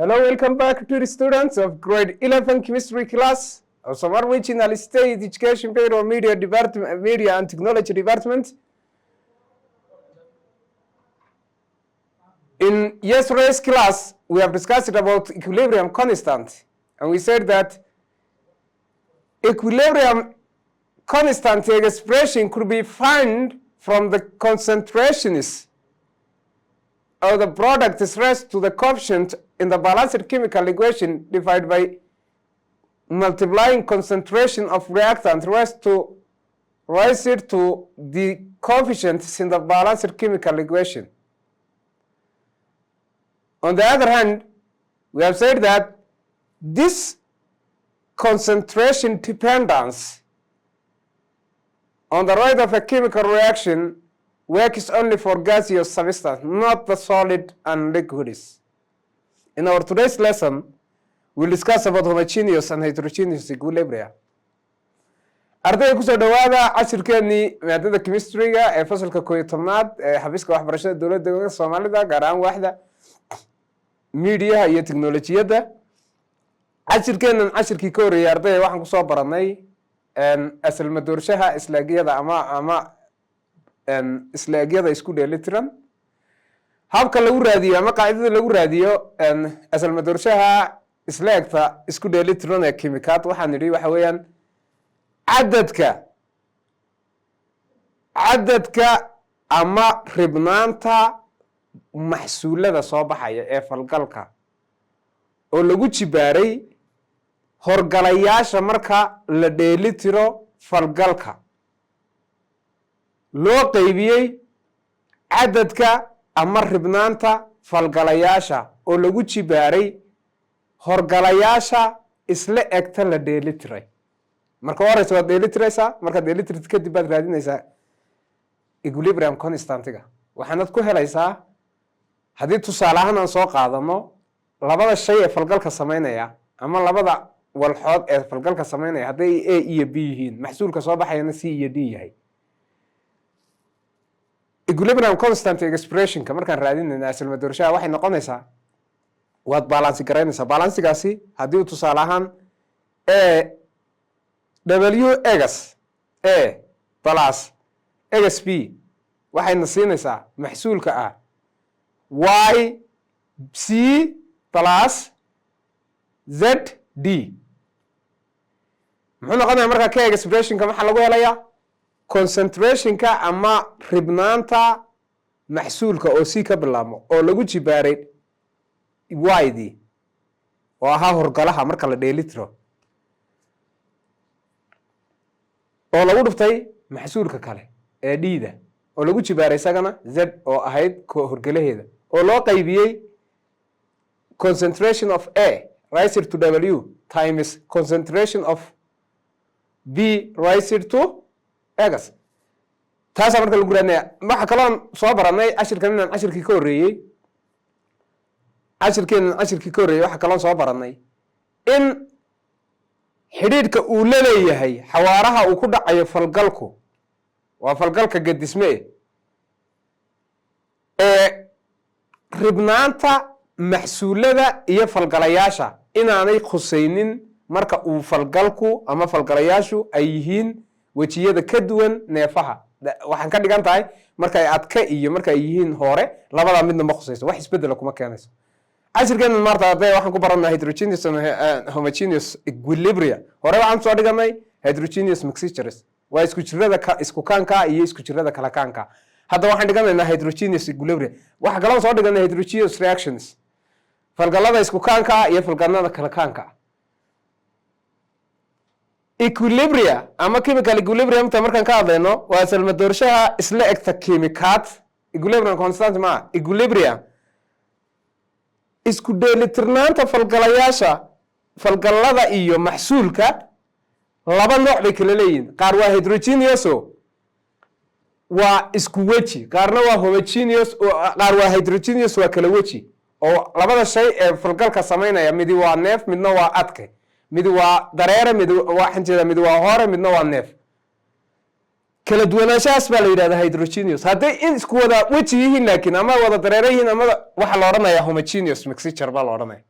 Hello, welcome back to the students of grade 11 chemistry class of Somali Regional State Education Payroll Media Department, Media and Technology Department. In yesterday's class, we have discussed about equilibrium constant, and we said that equilibrium constant expression could be found from the concentrations of the product is raised to the coefficient in the balanced chemical equation divided by multiplying concentration of reactant raised to the coefficients in the balanced chemical equation. On the other hand, we have said that this concentration dependence on the rate of a chemical reaction works only for gaseous substance, not the solid and liquids. In our today's lesson, we'll discuss about homogeneous and heterogeneous equilibria. Ardayda kusoo dhawaada cashirkeennii maadada chemistry-ga ee fasalka 11aad ee xafiiska waxbarashada dowladda Soomaalida gaar ahaan waaxda media iyo teknolojiyadda. Cashirkeennan cashirkii ka horeeyay ardayda waxaan ku soo baranay asal madoorshaha islaagiyada ama islaagiyada isku dheelitiran, habka lagu raadiyo ama qaacidada lagu raadiyo asal madoorshaha islaagta isku dheelitiran ee kimikaad. waxaan nidhi waxa weeyaan cadadka ama ribnaanta maxsuulada soo baxaya ee falgalka oo lagu jibaaray horgalayaasha marka la dheelitiro falgalka loo qaybiyey cadadka ama ribnaanta falgalayaasha oo lagu jibaaray horgalayaasha isla egta la dheelitiray. marka horeysa waad dheelitiraysaa, markaad dheelitirid kadib baad raadinaysaa equilibrium constantiga. waxaanad ku helaysaa haddii tusaale ahaan aan soo qaadano labada shay ee falgalka samaynaya ama labada walxood ee falgalka samaynaya hadday A iyo B yihiin, maxsuulka soo baxayana C iyo D yahay. equilibrium constant expressionka markaan raadinayna asal madoorshaha waxay noqonaysaa waad balansi garaynaysaa. balansigaasi haddii uu tusaale ahaan WX A plus XP waxayna siinaysaa maxsuulka ah Y C plus ZD. muxuu noqonayaa markaa ka expressionka maxaa lagu helayaa concentrationka ama ribnaanta maxsuulka oo C ka bilaabmo oo lagu jibaaray Y-dii oo ahaa horgalaha marka la dheelitiro oo lagu dhuftay maxsuulka kale ee D-da oo lagu jibaaray isagana Z oo ahayd horgalaheeda oo loo qaybiyey concentration of A raised to W times concentration of B raised to X. taasaa marka lagu raadinaya. waxa kaloon soo baranay cashirkeennan cashirkii ka horreeyey waxa kaloon soo baranay in xidhiidhka uu la leeyahay xawaaraha uu ku dhacayo falgalku waa falgalka gadisme ee ribnaanta maxsuulada iyo falgalayaasha inaanay khusaynin marka uu falgalku ama falgalayaashu ay yihiin wejiyada ka duwan neefaha. waxaan ka dhigan tahay markay adka iyo markay yihiin hore labada midna ma khusayso, wax isbedela kuma keenayso. cashirkeennan maarta arday waxaan ku baranaa heterogeneous and homogeneous equilibria. hore waxaan soo dhiganay heterogeneous mixtures, waa isku jirada isku kaanka iyo isku jirada kala kaanka. hadda waxaan dhiganaynaa heterogeneous equilibria. waxa kale oo soo dhiganay heterogeneous reactions, falgalada isku kaanka iyo falgalada kala kaanka. equilibria ama chemical equilibrium ta markaan ka hadlayno waa asal madoorshaha isla egta kimikaad. equilibrium constant ma equilibrium isku dheelitirnaanta falgalayaasha falgalada iyo maxsuulka laba nooc bay kala leeyihiin. qaar waa heterogeneous waa isku weji, qaarna waa homogeneous qaar waa heterogeneous waa kala weji oo labada shay ee falgalka samaynaya midi waa neef midna waa adke, mid waa dareere mid waa xanjeeda mid waa hore midna waa neef. kala duwanaanshahaas baa la yidhahdaa heterogeneous. hadday in isku wada weji yihiin laakiin ama wada dareere yihiin ama waxa la odhanayaa homogeneous mixture baa la odhanaya.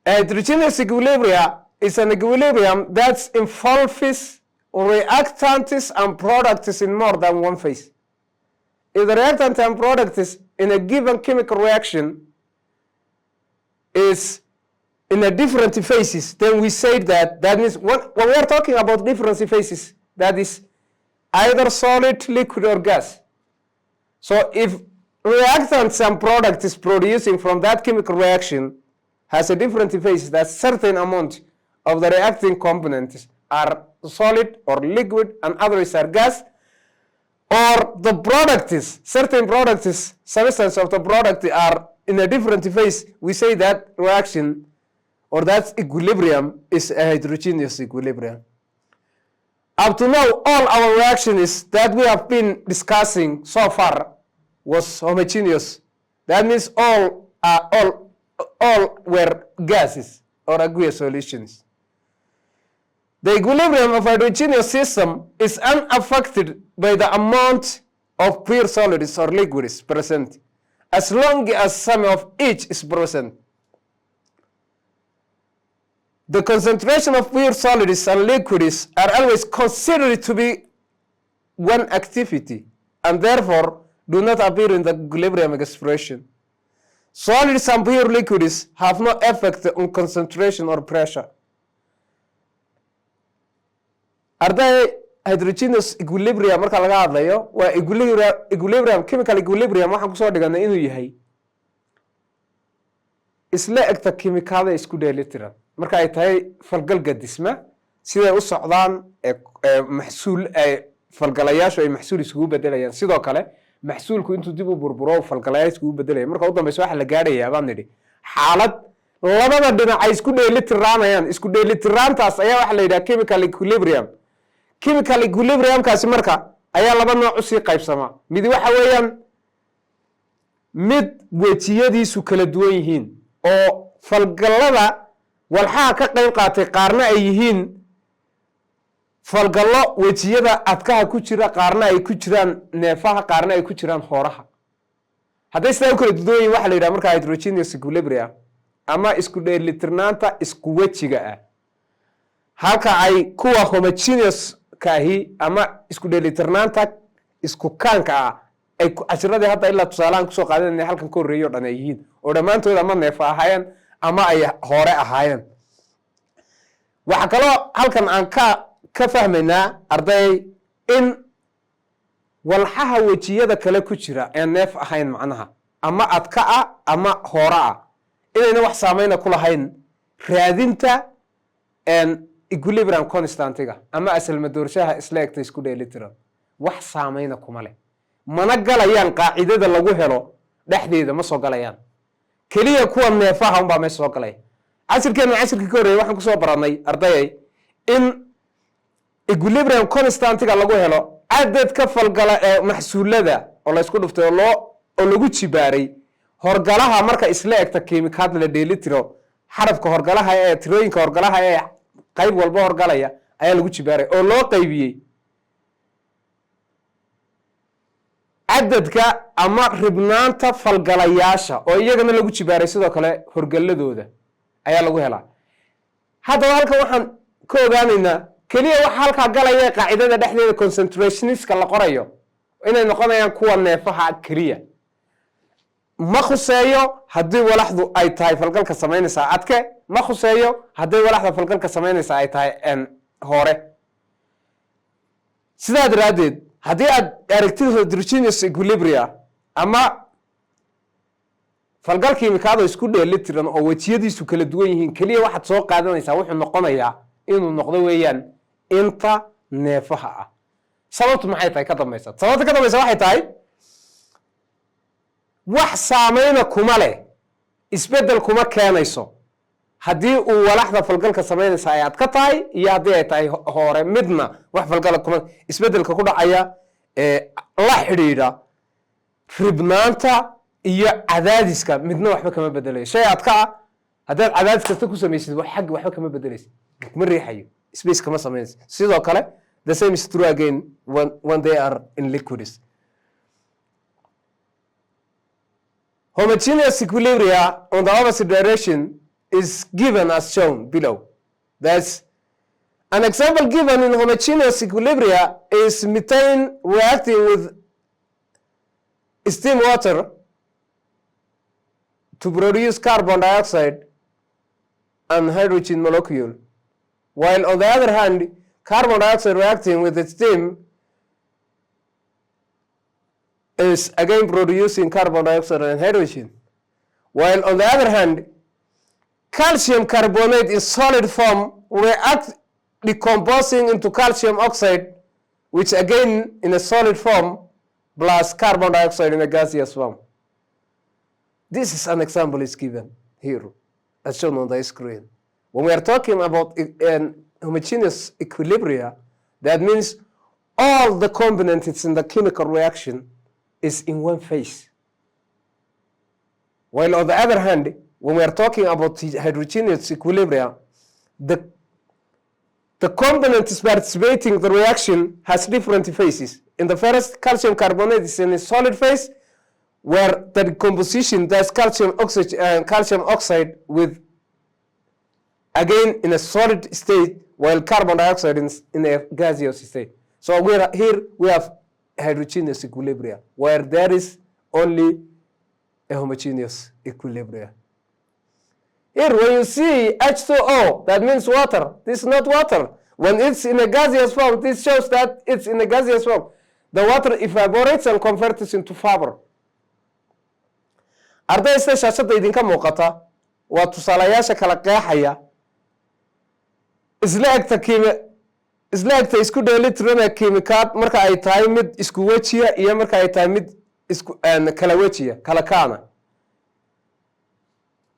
A heterogeneous equilibrium is an equilibrium that involves reactants and products in more than one phase. If the reactant and products in a given chemical reaction is in a different phases, then we say that means when we are talking about different phases, that is either solid, liquid, or gas. So if reactants and products is producing from that chemical reaction has a different phase, that certain amount of the reacting components are solid or liquid and others are gas, or the products, certain products, substance of the product are in a different phase, we say that reaction or that equilibrium is a heterogeneous equilibrium. Up to now, all our reactions that we have been discussing so far was homogeneous. That means all were gases or aqueous solutions. The equilibrium of a heterogeneous system is unaffected by the amount of pure solids or liquids present, as long as some of each is present. The concentration of pure solids and liquids are always considered to be one activity, and therefore do not appear in the equilibrium expression. Solids and pure liquids have no effect on concentration or pressure. Arday heterogeneous equilibrium marka laga hadlayo waa equilibrium chemical equilibrium waxaan kusoo dhiganay inuu yahay isla egta kimikada isku dheelitiran marka ay tahay falgalka dhisma sida u socdaan maxsuul falgalayaashu ay maxsuul isugu bedelayaan sidoo kale maxsuulku intuu dib u burburo falgalayaashu isugu bedelayaan marka u dambayso waxa la gaarayaa baan nidhi xaalad labada dhinac ay isku dheelitiraanayaan isku dheelitiraantaas ayaa waxa la yiraahdaa chemical equilibrium. Chemical equilibrium kaasi marka ayaa laba nooc u sii qaybsama. Mid waxa weeyaan mid wejiyadiisu kala duwan yihiin oo falgalada walxaha ka qayb qaatay qaarna ay yihiin falgallo wejiyada adkaha ku jira qaarna ay ku jiraan neefaha qaarna ay ku jiraan hooraha. Hadday sidaa u kala duwan yihiin waxa la yiraahdaa marka heterogeneous equilibrium ama isku dheelitirnaanta isku wejiga ah. Halka ay kuwa homogeneous kaahi ama isku dheelitirnaanta isku kaanka ah ay cashiradii hadda ilaa tusaalaan kusoo qaadanay halkan ka horeeyo dhan ay yihiin oo dhammaantood ama neefa ahaayeen ama ay hore ahaayeen. waxa kaloo halkan aan ka fahmaynaa arday in walxaha wejiyada kale ku jira ee neef ahayn macnaha ama adka ah ama hore ah inayna wax saameyn ku lahayn raadinta equilibrium constantiga ama asal madoorshaha isla egta isku dheelitiran wax saameyn kuma leh mana galayaan qaacidada lagu helo dhaxdeeda ma soo galayaan kaliya kuwa neefaha unbaa ma soo galay casirkeena casirkii ka horeeyay waxaan ku soo baranay ardayay in equilibrium constantiga lagu helo cadad ka falgala ee maxsuulada oo la isku dhuftay oo lagu jibaaray horgalaha marka isla egta kiimikaad la dheelitiro xarafka horgalaha ee tirooyinka horgalaha ee qayb walba horgalaya ayaa lagu jibaaray oo loo qaybiyay cadadka ama ribnaanta falgalayaasha oo iyagana lagu jibaaray sidoo kale horgaladooda ayaa lagu helaa. Hadda halka waxaan ka ogaanaynaa kaliya waxa halka galaya qaacidada dhexdeeda concentrationiska la qorayo inay noqonayaan kuwa neefaha kaliya. Ma khuseeyo haddii walaxdu ay tahay falgalka samaynaysa adke ma khuseeyo haddii walaxda falgalka samaynaysa ay tahay hore. Sidaa daraadeed haddii aad aragtid heterogeneous equilibrium ama falgal kiimikaado isku dheelitiran oo wejiyadiisu kala duwan yihiin kaliya waxaad soo qaadanaysaa wuxuu noqonayaa inuu noqdo weeyaan inta neefaha ah. Sababtu maxay tahay ka dambaysa? Sababta ka dambaysa waxay tahay wax saameyna kuma leh isbedel kuma keenayso haddii uu walaxda falgalka samaynaysa ay adka tahay iyo haddii ay tahay hore midna wax falgal kuma isbedelka ku dhacaya la xidhiidha ribnaanta iyo cadaadiska midna waxba kama bedelayo. Shay adka ah haddaad cadaadis kasta ku samaysid waxba kama bedelaysid kuma riixayo space kama samaynaysid. Sidoo kale the same is true again when they are in liquids. Homogeneous equilibrium on the opposite direction is given as shown below. That's an example given in homogeneous equilibria is methane reacting with steam water to produce carbon dioxide and hydrogen molecule, while on the other hand, carbon dioxide reacting with the steam is again producing carbon dioxide and hydrogen. While on the other hand, calcium carbonate in solid form react decomposing into calcium oxide, which again in a solid form, plus carbon dioxide in a gaseous form. This is an example is given here, as shown on the screen. When we are talking about an homogeneous equilibria, that means all the components in the chemical reaction is in one phase. While on the other hand, when we are talking about heterogeneous equilibria, the components participating in the reaction has different phases. In the first, calcium carbonate is in a solid phase, where the decomposition does calcium oxide with, again, in a solid state, while carbon dioxide in a gaseous state. So here we have heterogeneous equilibria, where there is only a homogeneous equilibria. Here, when you see H2O, that means water. This is not water. When it's in a gaseous form, this shows that it's in a gaseous form. The water evaporates and converts into vapor. Ardayda shaashada idinka muuqata waa tusaalayaasha kala qeexaya isla egta isku dheelitirana kiimikaad marka ay tahay mid isku wejiya iyo marka ay tahay mid isku kala wejiya kala kaana.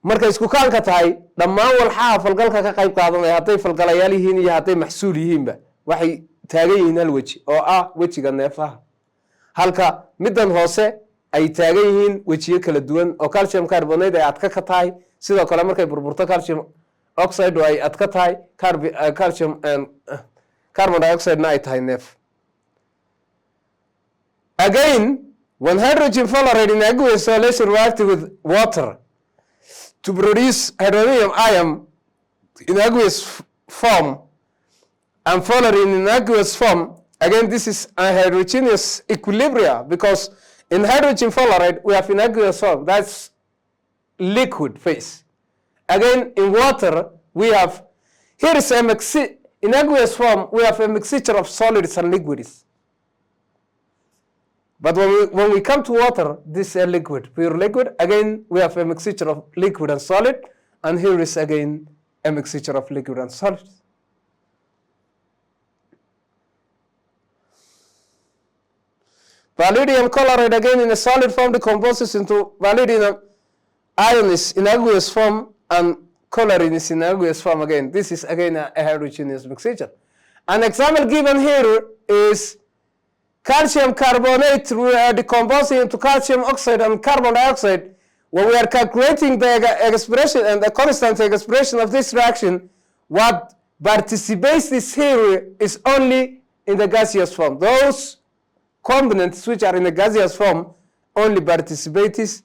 Marka isku kaanka tahay dhammaan walxaha falgalka ka qayb qaadanaya hadday falgalayaal yihiin iyo hadday maxsuul yihiinba waxay taagan yihiin hal weji oo ah wejiga neefaha, halka midan hoose ay taagan yihiin wejiyo kala duwan oo calcium carbonate ay adka ka tahay, sidoo kale markay burburto calcium oxide ay adka tahay, carbon dioxide na ay tahay neef. Again, when hydrogen fluoride in aqueous solution reacts with water to produce hydronium ion in aqueous form and fluorine in aqueous form, again this is a heterogeneous equilibria, because in hydrogen fluoride we have in aqueous form, that's liquid phase. Again in water we have, here is in aqueous form we have a mixture of solids and liquids. But when we come to water, this is a liquid, pure liquid. Again, we have a mixture of liquid and solid. And here is again a mixture of liquid and solid. Vanadium chloride again in a solid form decomposes into vanadium ions in aqueous form and chlorine is in aqueous form again. This is again a heterogeneous mixture. An example given here is calcium carbonate decomposing into calcium oxide and carbon dioxide. When we are calculating the expression and the constant expression of this reaction, what participates this here is only in the gaseous form. Those components which are in the gaseous form only participates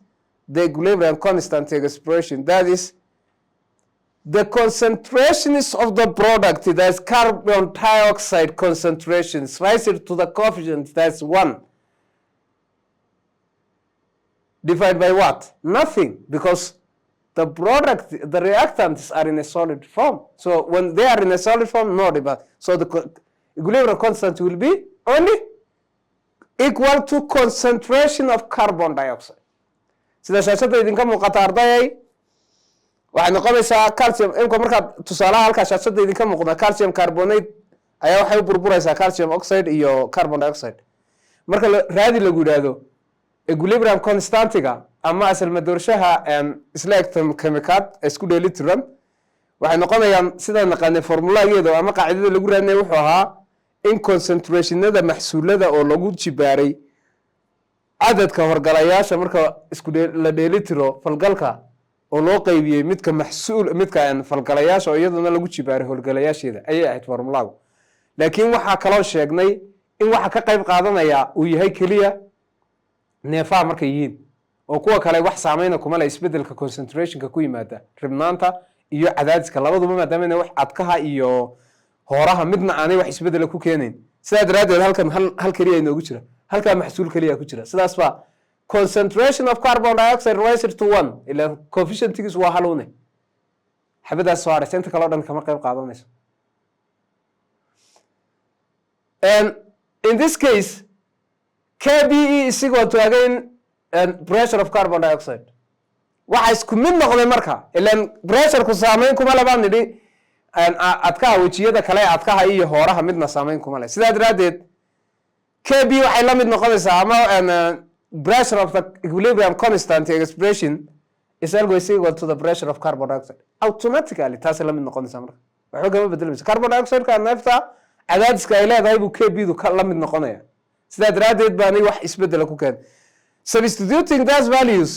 the equilibrium constant expression. That is, the concentrations of the product, that's carbon dioxide concentrations, raised to the coefficient, that's 1. Divided by what? Nothing, because the product, the reactants are in a solid form. So when they are in a solid form, no divide. So the equilibrium constant will be only equal to concentration of carbon dioxide. Sida shaashada idinka muuqata ardayay waxay noqonaysaa calcium imka marka tusaalaha halka shaashada idinka muuqda calcium carbonate ayaa waxay u burburaysaa calcium oxide iyo carbon dioxide. Marka raadi lagu yiraahdo equilibrium constantiga ama asal madoorshaha isla egta chemical isku dheelitiran waxay noqonayaan sida naqaan formuladeeda ama qaacidada lagu raadinay wuxuu ahaa in concentrationada maxsuulada oo lagu jibaaray cadadka horgalayaasha marka isku la dheelitiro falgalka oo loo qaybiyay midka maxsuul midka falgalayaasha oo iyadana lagu jibaaray horgalayaasheeda ayay ahayd formulagu. Laakiin waxa kale oo sheegnay in waxa ka qayb qaadanaya uu yahay kaliya neefaha markay yihiin oo kuwa kale wax saameyn kuma leh isbedelka concentrationka ku yimaada ribnaanta iyo cadaadiska labaduba maadaama wax adkaha iyo hooraha midna aanay wax isbedel ku keenayn sidaa daraadeed halkan hal kaliya inoogu jira halka maxsuul kaliya ku jira sidaas ba concentration of carbon dioxide rises to 1 ila coefficient-kiisu waa halune xabadaas soo haray inta kale oo dhan kama qayb qaadanayso and in this case KBE is equal to again pressure of carbon dioxide waxa isku mid noqday marka ilaan pressure ku saameyn kuma labaan nidhi adkaha wajiyada kale adkaha iyo hooraha midna saameyn kuma leh sidaa daraadeed KB waxay la mid noqonaysaa ama pressure of the equilibrium constant expression is always equal to the pressure of carbon dioxide automatically taas la mid noqonaysaa marka waxa kama bedelmaysa carbon dioxide ka neefta cadaadiska ay leedahay buu KB du la mid noqonaya sidaa daraadeed baan wax isbedel ku keen substituting those values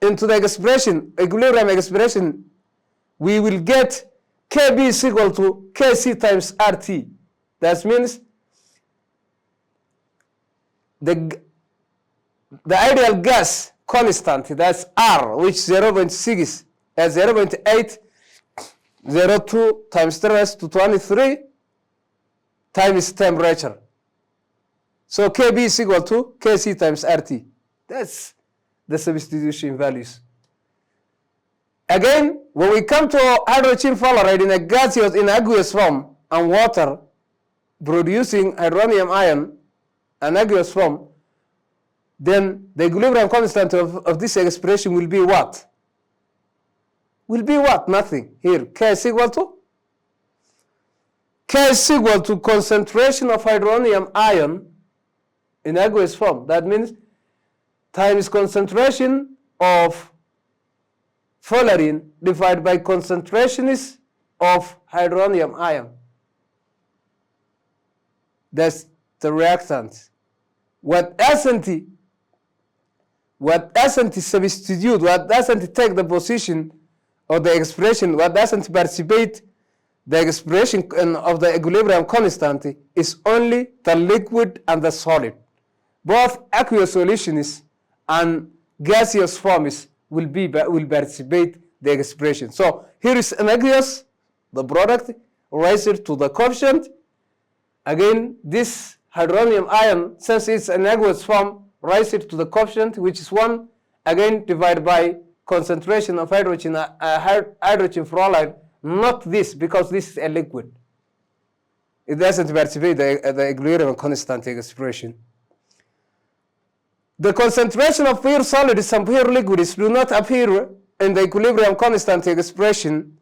into the expression equilibrium expression we will get KB is equal to Kc times RT that means the ideal gas constant that's R which 0.6 as 0.802 times 10 raised to 23 times temperature so KB is equal to Kc times RT that's the substitution values again when we come to hydrogen fluoride in a gaseous in aqueous form and water producing hydronium ion and aqueous form then the equilibrium constant of this expression will be what nothing here K is equal to concentration of hydronium ion in aqueous form that means times concentration of fluorine divided by concentrations of hydronium ion that's the reactant what doesn't substitute what doesn't take the position of the expression what doesn't participate the expression of the equilibrium constant is only the liquid and the solid both aqueous solutions and gaseous forms will participate the expression so here is an aqueous the product raised to the coefficient again this hydronium ion since it's an aqueous form raised to the coefficient which is 1 again divided by concentration of hydrogen fluoride not this because this is a liquid it doesn't participate the equilibrium constant expression the concentration of pure solids and pure liquids do not appear in the equilibrium constant expression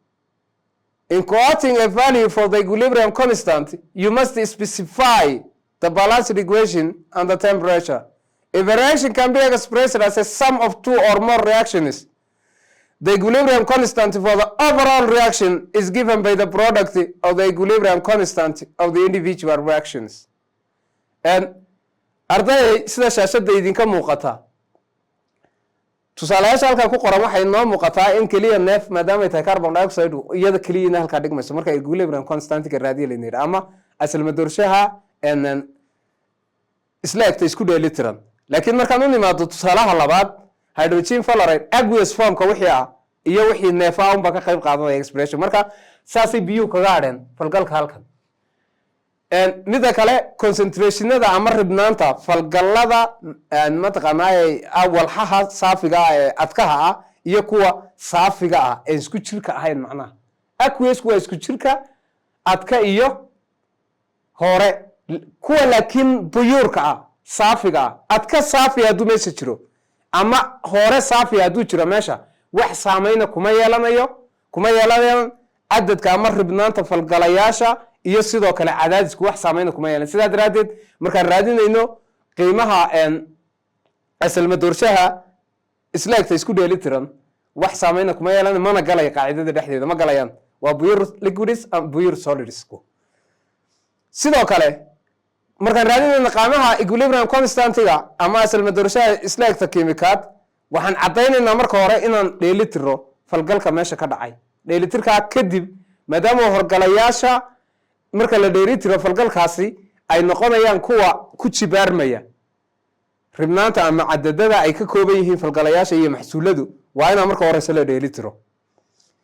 in quoting a value for the equilibrium constant you must specify the balanced equation and the temperature if a reaction can be expressed as a sum of two or more reactions the equilibrium constant for the overall reaction is given by the product of the equilibrium constant of the individual reactions and arday sida shaashada idinka muuqata tusaalayaasha halka ku qoran waxay noo muuqataa in kaliya neef maadaama ay tahay carbon dioxide iyada kaliya halka dhigmayso marka equilibrium constant ka raadiyo leeyahay ama asal madoorshaha isla egta isku dheelitiran laakiin markaan u nimaado tusaalaha labaad hydrogen fluoride aqueous form ka wixii ah iyo wixii neefa un ba ka qayb qaadanaya expression marka saasay biyo kaga adheen falgalka halkan mida kale concentrationada ama ribnaanta falgalada mataqaanaa walxaha saafiga ah ee adkaha ah iyo kuwa saafiga ah ee isku jirka ahayn macnaha aqueous waa isku jirka adka iyo hore kuwa laakiin buyuurka ah saafiga ah adka saafi hadduu meesha jiro ama hore saafi hadduu jiro meesha wax saameyna kuma yeelanayaan cadadka ama ribnaanta falgalayaasha iyo sidoo kale cadaadisku wax saameyna kuma yeelan sidaa daraadeed markaan raadinayno qiimaha asal madoorshaha isla egta isku dheelitiran wax saameyna kuma yeelan mana galay qaacidada dhexdeeda ma galayaan waa pure liquids and pure solids sidoo kale markaan raadinayno qiimaha equilibrium constantiga ama asal madoorshaha isla egta kiimikaad waxaan cadaynaynaa marka hore inaan dheelitiro falgalka meesha ka dhacay dheelitirka kadib maadaama horgalayaasha marka la dheelitiro falgalkaasi ay noqonayaan kuwa ku jibaarmaya ribnaanta ama cadadada ay ka kooban yihiin falgalayaasha iyo maxsuuladu waa inaan marka hore la dheelitiro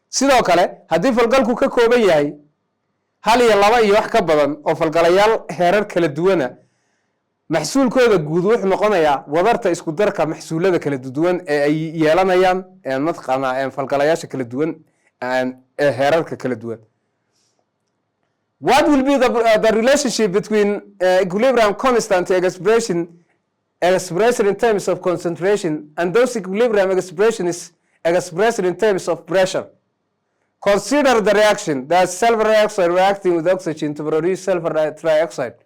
sidoo kale haddii falgalku ka kooban yahay hal iyo laba iyo wax ka badan oo falgalayaal heerar kala duwana maxsuulkooda guud wuxuu noqonayaa wadarta isku darka maxsuulada kala duwan ee ay yeelanayaan mataqaanaa falgalayaasha kala duwan ee heerarka kala duwan. What will be the relationship between equilibrium constant expression in terms of concentration and those equilibrium expressions expressed in terms of pressure? Consider the reaction that sulfur dioxide reacting with oxygen to produce sulfur trioxide.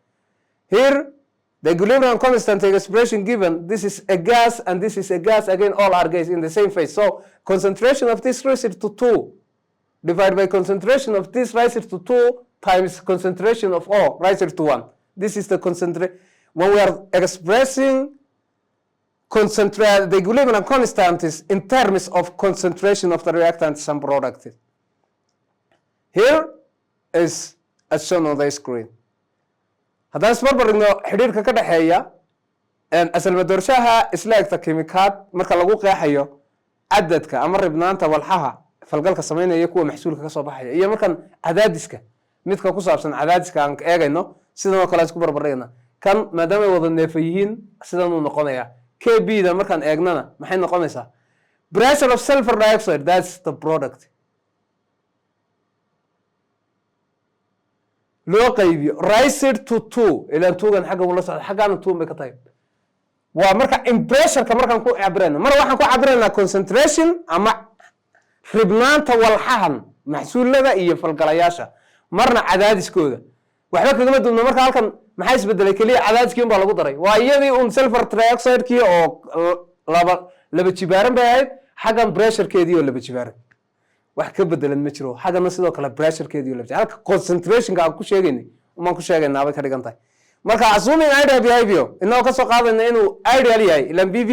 Here, the equilibrium constant expression given, this is a gas and this is a gas, again all are gas in the same phase. So concentration of this rises to 2 divided by concentration of this rises to 2 times concentration of O rises to 1. This is the concentration. When we are expressing the equilibrium constant is in terms of concentration of the reactants and products. Here is as shown on the screen. haddaan isbarbarigno xidhiirka ka dhexeeya asalmadoorshaha isla egta kimikaad marka lagu qeexayo cadadka ama ribnaanta walxaha falgalka samaynaya kuwa maxsuulka ka soo baxaya iyo markan cadaadiska midka ku saabsan cadaadiska aan eegayno sidan oo kale isku barbardhigna kan maadaama ay wada neefa yihiin sidan uu noqonaya kb da markaan eegnana maxay noqonaysaa pressure of sulfur dioxide, that's the product. loo qaybiyo riser to 2 ilaan 2gan xagga ula socda xaggaana 2 bay ka tahay waa marka impressionka markaan ku cabirayna mar waxaan ku cabiraynaa concentration ama ribnaanta walxahan maxsuulada iyo falgalayaasha marna cadaadiskooda waxba kagama duubno marka halkan maxay isbedelay kaliya cadaadiskii baa lagu daray waa iyadii sulfur trioxide kii oo laba jibaaran bay ahayd xaggan pressurekeedii oo laba jibaaran wax ka bedelan ma jiro xagana sidoo kale pressurekeedii la halka concentrationka aan ku sheegaynay uma ku sheegaynaa bay ka dhigan tahay marka assuming ideal behavior inoo ka soo qaadayna inuu ideal yahay ilan BV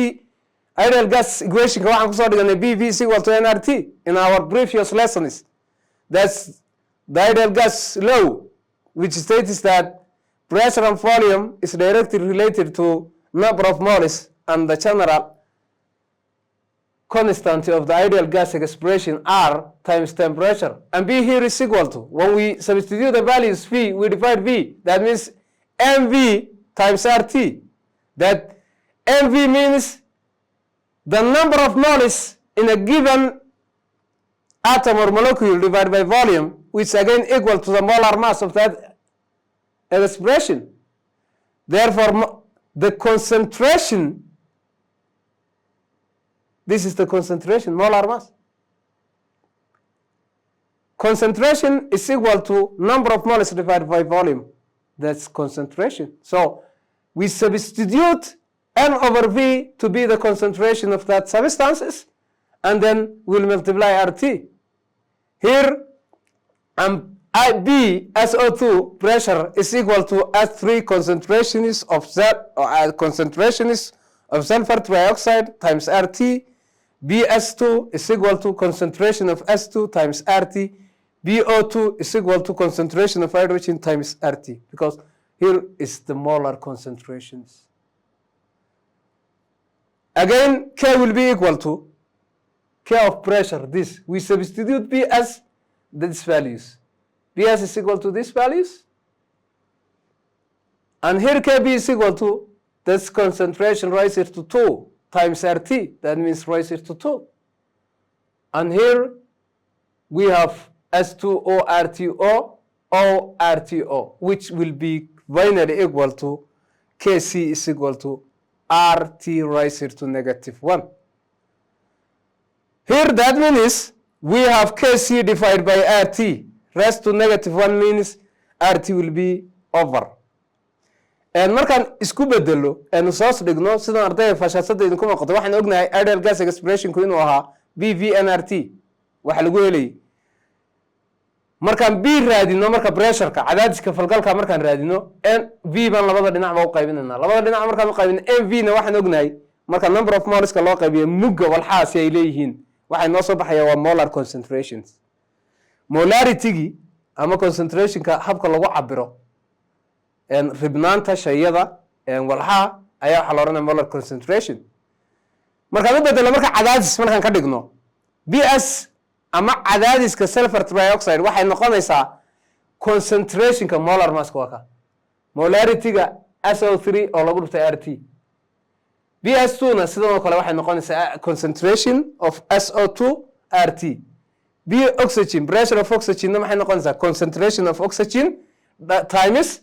ideal gas equation ka waxaan ku soo dhiganay BV is equal to nRT in our previous lessons. That's the ideal gas law which states that pressure and volume is directly related to number of moles and the general constant of the ideal gas expression R times temperature, and B here is equal to, when we substitute the values V, we divide V, that means MV times RT. That MV means the number of moles in a given atom or molecule divided by volume, which again equal to the molar mass of that expression. Therefore, the concentration, this is the concentration, molar mass. Concentration is equal to number of moles divided by volume. That's concentration. So we substitute N over V to be the concentration of that substances, and then we'll multiply RT. Here, B SO2 pressure is equal to S3 concentrations of sulfur trioxide times RT. BS2 is equal to concentration of S2 times RT. BO2 is equal to concentration of hydrogen times RT, because here is the molar concentrations. Again, K will be equal to K of pressure, this. We substitute B as these values. BS is equal to these values. And here KB is equal to this concentration rises to 2 times RT. That means rises to 2. And here we have S2O RTO, ORTO, which will be binary equal to Kc is equal to RT rises to -1. Here that means we have Kc divided by RT. Raised to -1 means RT will be over. markaan isku bedelo aanu soo dhigno sidaan ardayda fashasada idinku noqoto waxaan ognahay ideal gas expression-ku inuu ahaa BVNRT waxa lagu helay markaan B raadino marka pressure-ka cadaadiska falgalka markaan raadino V baan labada dhinac ba u qaybinayna labada dhinac markaan u qaybino MV na waxaan ognahay marka number of moles-ka loo qaybiyo mugga walxaasi ay leeyihiin waxay noo soo baxaya waa molar concentrations. Molarity-gi ama concentration-ka habka lagu cabiro ribnaanta shayada walxaha ayaa waxa la oranaya molar concentration. Markaan u bedelo marka cadaadis markaan ka dhigno BS ama cadaadiska sulfur trioxide waxay noqonaysaa concentrationka molar mass waa ka molarity-ga SO3 oo lagu dhuftay RT BS2 na sidoo kale waxay noqonaysaa concentration of SO2 RT B oxygen pressure of oxygen na waxay noqonaysaa concentration of oxygen times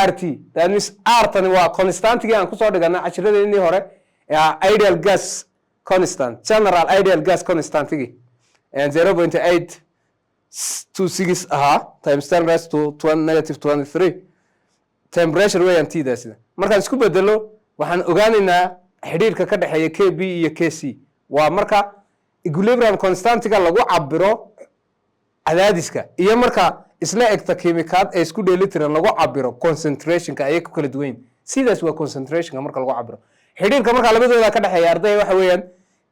RT that means R tani waa constantigi aan ku soo dhiganay cashiradeenii hore ideal gas constant general ideal gas constantigi and 0.826 times 10 raised to negative 23 temperature way anti daasida marka isku bedelo waxaan ogaanaynaa xiriirka ka dhaxeeya KB iyo KC waa marka equilibrium constantiga lagu cabiro cadaadiska iyo marka isla egta kiimikaad ee isku dheelitiran lagu cabiro concentrationka ay ku kala duwan sidaas waa concentrationka marka lagu cabiro xiriirka marka labadooda ka dhaxeeya arday waxa weeyaan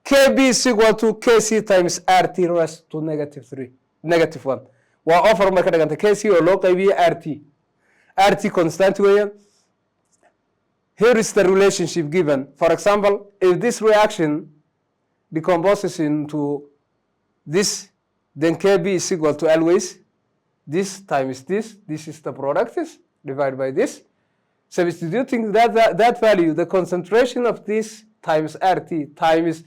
KB is equal to KC times RT raised to negative 1 waa offer marka dhiganta KC oo loo qaybiyo RT constant weeyaan. Here is the relationship given. For example, if this reaction decomposes into this, then KB is equal to always this times this. This is the product divided by this. Substituting that value, the concentration of this times RT times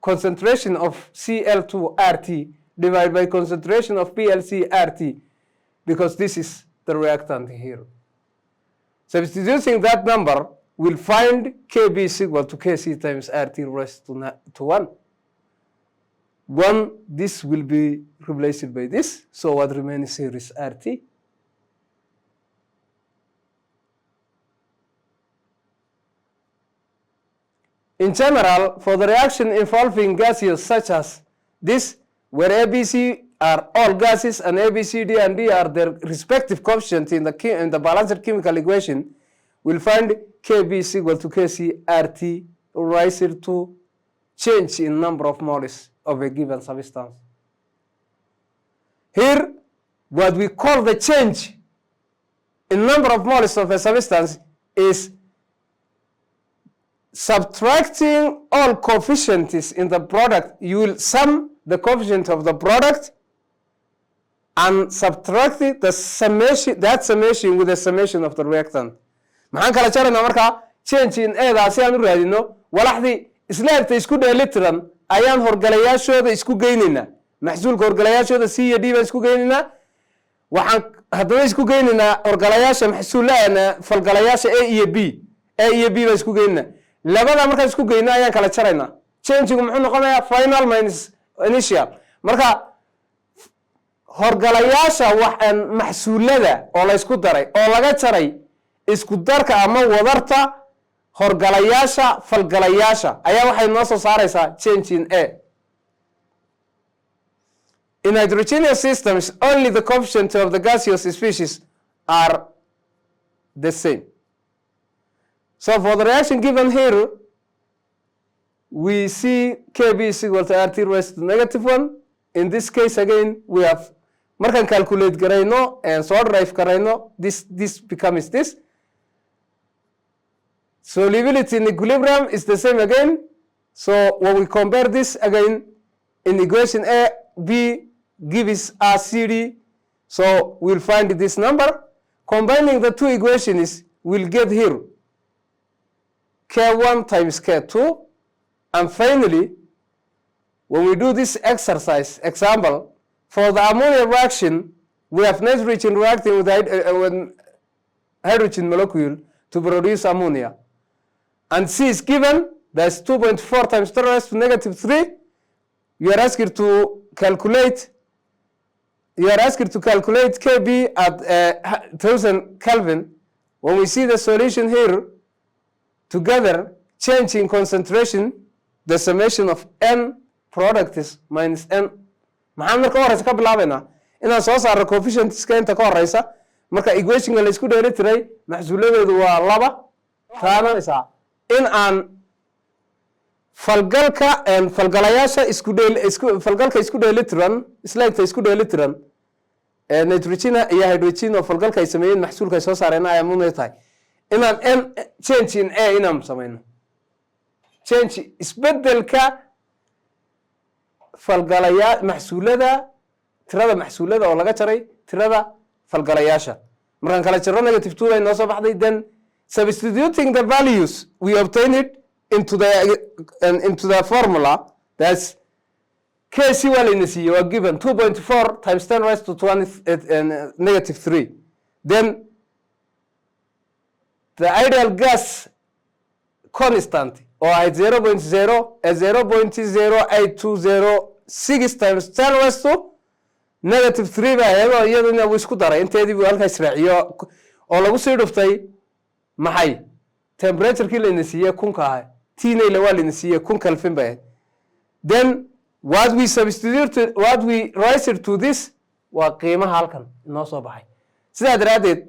concentration of Cl2 RT divided by concentration of PLC RT, because this is the reactant here. Substituting that number, we'll find KB is equal to KC times RT raised to 1. This will be replaced by this, so what remains here is RT. In general, for the reaction involving gases such as this, where ABC are all gases and A, B, C, D, and D are their respective coefficients in the balanced chemical equation, we'll find KB is equal to KC RT raised to change in number of moles of a given substance. Here, what we call the change in number of moles of a substance is subtracting all coefficients in the product. You will sum the coefficient of the product and subtract the summation with the summation of the reactant. maxaan kala jarana marka change in A da si aan u raadino walaxdii isla egtay isku dheelitiran ayaan horgalayaashooda isku geynina maxsuulka horgalayaashooda C iyo D baan isku geynina waxaan haddana isku geynina horgalayaasha maxsuulaana falgalayaasha A iyo B baan isku geynina labada markaan isku geyno ayaan kala jarayna change-gu muxuu noqonayaa final minus initial marka horgalayaasha waxaan maxsuulada oo la isku daray oo laga jaray isku darka ama wadarta horgalayaasha falgalayaasha ayaa waxay noo soo saaraysaa change in A. In hydrogenous systems, only the coefficients of the gaseous species are the same. So for the reaction given here, we see KB is equal to RT raised to negative 1. In this case, again, we have markan calculate garayno and so derive garayno, this becomes this. Solubility in equilibrium is the same again. So when we compare this again in equation A, B gives us CD. So we'll find this number. Combining the two equations, we'll get here K1 times K2. And finally, when we do this exercise, example, for the ammonia reaction, we have nitrogen reacting with hydrogen molecule to produce ammonia. And C is given, that's 2.4 times 10 raised to negative 3. You are asked to calculate KB at 1000 Kelvin. When we see the solution here, together, change in concentration, the summation of N product is minus N. maxaan marka horeysa ka bilaabaynaa inaan soo saaro coefficientska inta ka horeysa marka equation la isku dheelitiray maxsuuladeedu waa 2 taanaysa in aan falgalayaasha falgalka isku dheelitiran isla isku dheelitiran nitrogen iyo hydrogen oo falgalka ay sameeyeen maxsuulka ay soo saareen ay amuunay tahay inaan n change in A inaan sameeyno change isbedelka falgalaya maxsuulada tirada maxsuulada oo laga jaray tirada falgalayaasha markaan kala jarro negative 2 ay noo soo baxday then substituting the values we obtain it into the formula that's KC waa layna siiyey waa given 2.4 times 10 raised to 20 negative 3 then the ideal gas constant or at 0.0820 times 10 raised to negative 3 baa iyadoo iyaduna uu isku daray inteedii buu halkaas raaciyo oo lagu sii dhuftay maxay temperature-kii layna siiyey 1000 ka ahay tiinayla waa layna siiyey 1000 Kelvin baa then what we substitute what we raise it to this waa qiimaha halkan inoo soo baxay sidaa daraadeed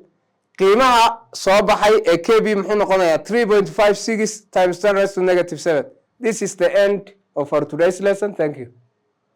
qiimaha soo baxay ee KB muxuu noqonayaa 3.56 times 10 raised to negative 7 this is the end of our today's lesson thank you